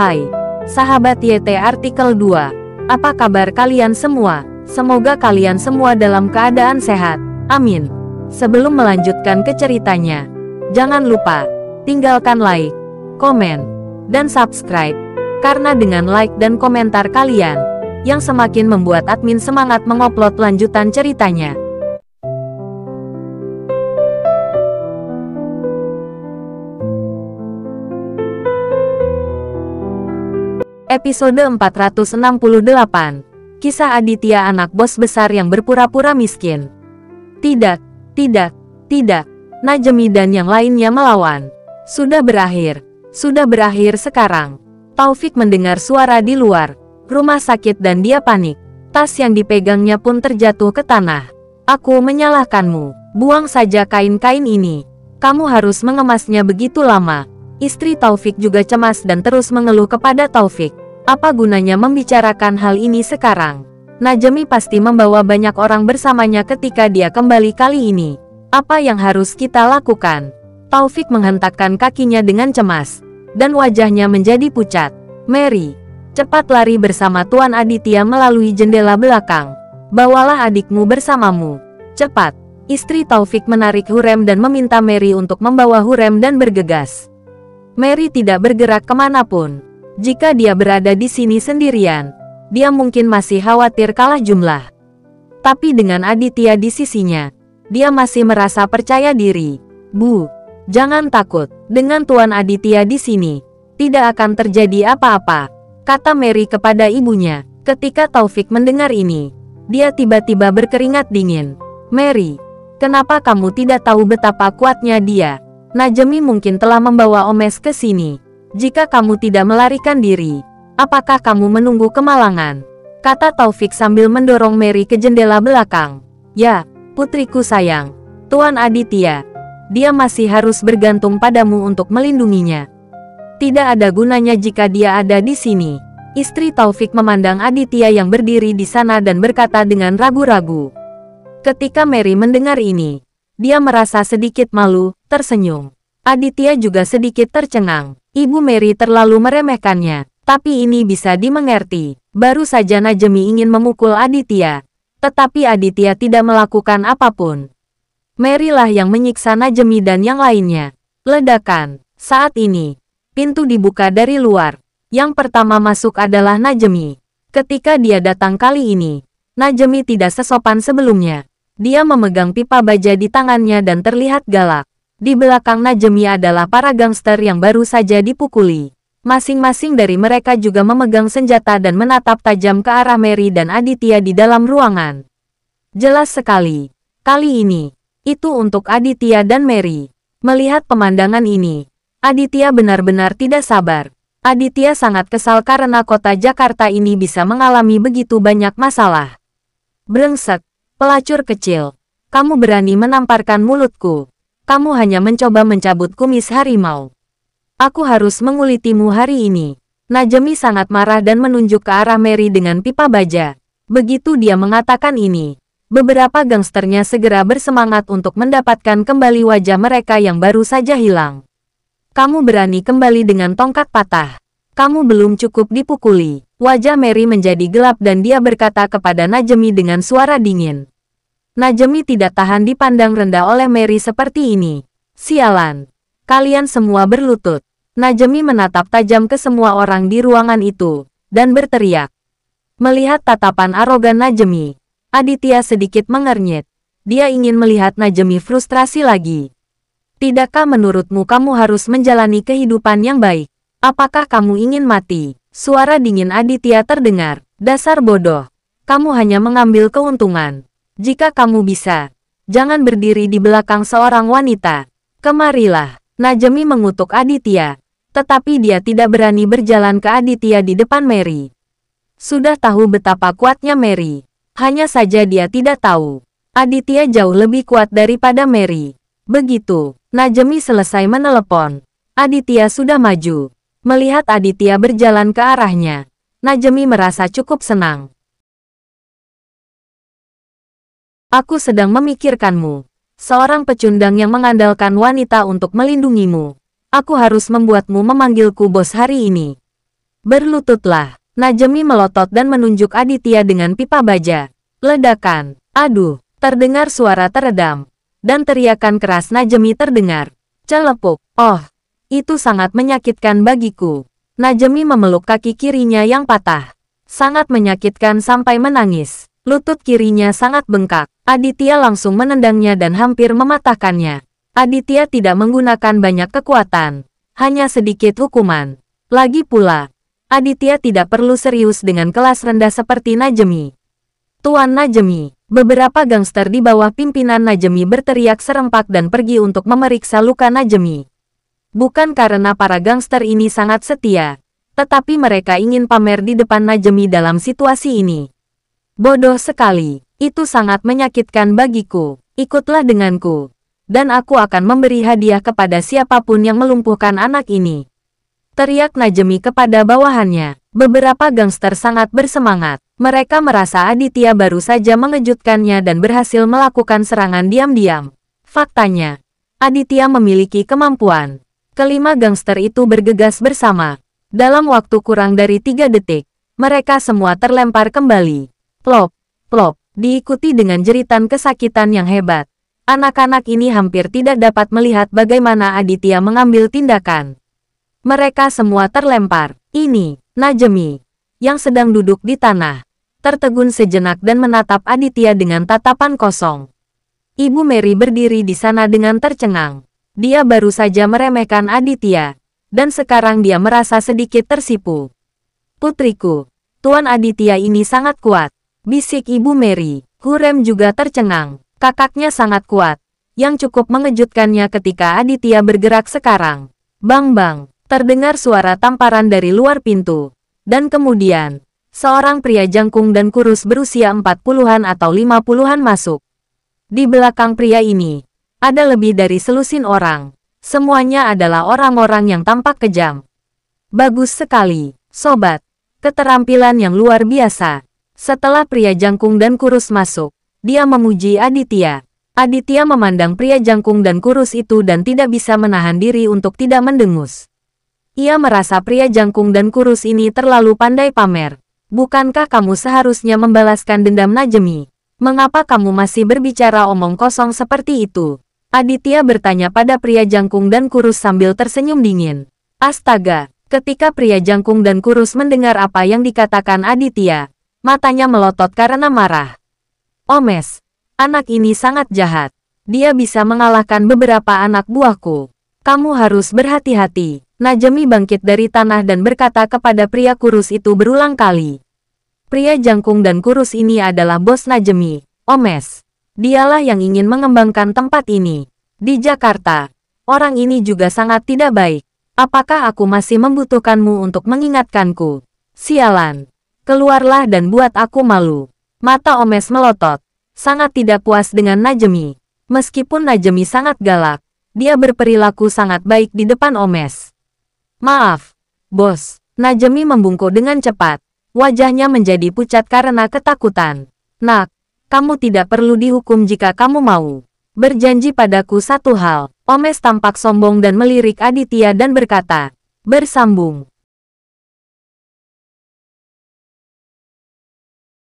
Hai, sahabat YT Artikel 2. Apa kabar kalian semua? Semoga kalian semua dalam keadaan sehat. Amin. Sebelum melanjutkan ke ceritanya, jangan lupa tinggalkan like, komen, dan subscribe. Karena dengan like dan komentar kalian, yang semakin membuat admin semangat mengupload lanjutan ceritanya. Episode 468. Kisah Aditya, anak bos besar yang berpura-pura miskin. Tidak. Najemi dan yang lainnya melawan. Sudah berakhir sekarang. Taufik mendengar suara di luar rumah sakit dan dia panik. Tas yang dipegangnya pun terjatuh ke tanah. Aku menyalahkanmu. Buang saja kain-kain ini. Kamu harus mengemasnya begitu lama. Istri Taufik juga cemas dan terus mengeluh kepada Taufik. Apa gunanya membicarakan hal ini sekarang? Najemi pasti membawa banyak orang bersamanya ketika dia kembali kali ini. Apa yang harus kita lakukan? Taufik menghentakkan kakinya dengan cemas, dan wajahnya menjadi pucat. Mary, cepat lari bersama Tuan Aditya melalui jendela belakang. Bawalah adikmu bersamamu. Cepat. Istri Taufik menarik Hurrem dan meminta Mary untuk membawa Hurrem dan bergegas. Mary tidak bergerak kemanapun. Jika dia berada di sini sendirian, dia mungkin masih khawatir kalah jumlah. Tapi dengan Aditya di sisinya, dia masih merasa percaya diri. Bu, jangan takut. Dengan Tuan Aditya di sini, tidak akan terjadi apa-apa, kata Mary kepada ibunya. Ketika Taufik mendengar ini, dia tiba-tiba berkeringat dingin. Mary, kenapa kamu tidak tahu betapa kuatnya dia? Najemi mungkin telah membawa Omes ke sini. Jika kamu tidak melarikan diri, apakah kamu menunggu kemalangan? Kata Taufik sambil mendorong Mary ke jendela belakang. Ya, putriku sayang. Tuan Aditya, dia masih harus bergantung padamu untuk melindunginya. Tidak ada gunanya jika dia ada di sini. Istri Taufik memandang Aditya yang berdiri di sana dan berkata dengan ragu-ragu. Ketika Mary mendengar ini, dia merasa sedikit malu, tersenyum. Aditya juga sedikit tercengang. Ibu Mary terlalu meremehkannya, tapi ini bisa dimengerti. Baru saja Najemi ingin memukul Aditya, tetapi Aditya tidak melakukan apapun. Mary lah yang menyiksa Najemi dan yang lainnya. Ledakan. Saat ini, pintu dibuka dari luar. Yang pertama masuk adalah Najemi. Ketika dia datang kali ini, Najemi tidak sesopan sebelumnya. Dia memegang pipa baja di tangannya dan terlihat galak. Di belakang Najemi adalah para gangster yang baru saja dipukuli. Masing-masing dari mereka juga memegang senjata dan menatap tajam ke arah Mary dan Aditya di dalam ruangan. Jelas sekali. Kali ini, itu untuk Aditya dan Mary. Melihat pemandangan ini, Aditya benar-benar tidak sabar. Aditya sangat kesal karena kota Jakarta ini bisa mengalami begitu banyak masalah. Brengsek, pelacur kecil. Kamu berani menamparkan mulutku. Kamu hanya mencoba mencabut kumis harimau. Aku harus mengulitimu hari ini. Najemi sangat marah dan menunjuk ke arah Mary dengan pipa baja. Begitu dia mengatakan ini, beberapa gangsternya segera bersemangat untuk mendapatkan kembali wajah mereka yang baru saja hilang. Kamu berani kembali dengan tongkat patah. Kamu belum cukup dipukuli. Wajah Mary menjadi gelap dan dia berkata kepada Najemi dengan suara dingin. Najemi tidak tahan dipandang rendah oleh Mary seperti ini. Sialan. Kalian semua berlutut. Najemi menatap tajam ke semua orang di ruangan itu, dan berteriak. Melihat tatapan arogan Najemi, Aditya sedikit mengernyit. Dia ingin melihat Najemi frustrasi lagi. Tidakkah menurutmu kamu harus menjalani kehidupan yang baik? Apakah kamu ingin mati? Suara dingin Aditya terdengar. Dasar bodoh. Kamu hanya mengambil keuntungan. Jika kamu bisa, jangan berdiri di belakang seorang wanita. Kemarilah. Najemi mengutuk Aditya, tetapi dia tidak berani berjalan ke Aditya di depan Mary. Sudah tahu betapa kuatnya Mary. Hanya saja dia tidak tahu. Aditya jauh lebih kuat daripada Mary. Begitu, Najemi selesai menelepon. Aditya sudah maju. Melihat Aditya berjalan ke arahnya, Najemi merasa cukup senang. Aku sedang memikirkanmu. Seorang pecundang yang mengandalkan wanita untuk melindungimu. Aku harus membuatmu memanggilku bos hari ini. Berlututlah. Najemi melotot dan menunjuk Aditya dengan pipa baja. Ledakan. Aduh, terdengar suara teredam. Dan teriakan keras Najemi terdengar. Celepuk. Oh, itu sangat menyakitkan bagiku. Najemi memeluk kaki kirinya yang patah. Sangat menyakitkan sampai menangis. Lutut kirinya sangat bengkak. Aditya langsung menendangnya dan hampir mematahkannya. Aditya tidak menggunakan banyak kekuatan. Hanya sedikit hukuman. Lagi pula, Aditya tidak perlu serius dengan kelas rendah seperti Najemi. Tuan Najemi, beberapa gangster di bawah pimpinan Najemi berteriak serempak dan pergi untuk memeriksa luka Najemi. Bukan karena para gangster ini sangat setia, tetapi mereka ingin pamer di depan Najemi dalam situasi ini. Bodoh sekali, itu sangat menyakitkan bagiku. Ikutlah denganku, dan aku akan memberi hadiah kepada siapapun yang melumpuhkan anak ini. Teriak Najemi kepada bawahannya. Beberapa gangster sangat bersemangat. Mereka merasa Aditya baru saja mengejutkannya dan berhasil melakukan serangan diam-diam. Faktanya, Aditya memiliki kemampuan. Kelima gangster itu bergegas bersama. Dalam waktu kurang dari 3 detik, mereka semua terlempar kembali. Plop, plop, diikuti dengan jeritan kesakitan yang hebat. Anak-anak ini hampir tidak dapat melihat bagaimana Aditya mengambil tindakan. Mereka semua terlempar. Ini, Najemi, yang sedang duduk di tanah, tertegun sejenak dan menatap Aditya dengan tatapan kosong. Ibu Mary berdiri di sana dengan tercengang. Dia baru saja meremehkan Aditya, dan sekarang dia merasa sedikit tersipu. Putriku, Tuan Aditya ini sangat kuat, bisik Ibu Mary. Hurrem juga tercengang. Kakaknya sangat kuat, yang cukup mengejutkannya ketika Aditya bergerak sekarang. Bang-bang. Terdengar suara tamparan dari luar pintu. Dan kemudian, seorang pria jangkung dan kurus berusia 40-an atau 50-an masuk. Di belakang pria ini, ada lebih dari selusin orang. Semuanya adalah orang-orang yang tampak kejam. Bagus sekali, sobat. Keterampilan yang luar biasa. Setelah pria jangkung dan kurus masuk, dia memuji Aditya. Aditya memandang pria jangkung dan kurus itu dan tidak bisa menahan diri untuk tidak mendengus. Ia merasa pria jangkung dan kurus ini terlalu pandai pamer. Bukankah kamu seharusnya membalaskan dendam Najemi? Mengapa kamu masih berbicara omong kosong seperti itu? Aditya bertanya pada pria jangkung dan kurus sambil tersenyum dingin. Astaga, ketika pria jangkung dan kurus mendengar apa yang dikatakan Aditya, matanya melotot karena marah. Omes, anak ini sangat jahat. Dia bisa mengalahkan beberapa anak buahku. Kamu harus berhati-hati. Najemi bangkit dari tanah dan berkata kepada pria kurus itu berulang kali. Pria jangkung dan kurus ini adalah bos Najemi, Omes. Dialah yang ingin mengembangkan tempat ini. Di Jakarta, orang ini juga sangat tidak baik. Apakah aku masih membutuhkanmu untuk mengingatkanku? Sialan. Keluarlah dan buat aku malu. Mata Omes melotot. Sangat tidak puas dengan Najemi. Meskipun Najemi sangat galak, dia berperilaku sangat baik di depan Omes. Maaf, bos. Najemi membungkuk dengan cepat. Wajahnya menjadi pucat karena ketakutan. Nak, kamu tidak perlu dihukum jika kamu mau. Berjanji padaku satu hal. Omes tampak sombong dan melirik Aditya dan berkata, bersambung.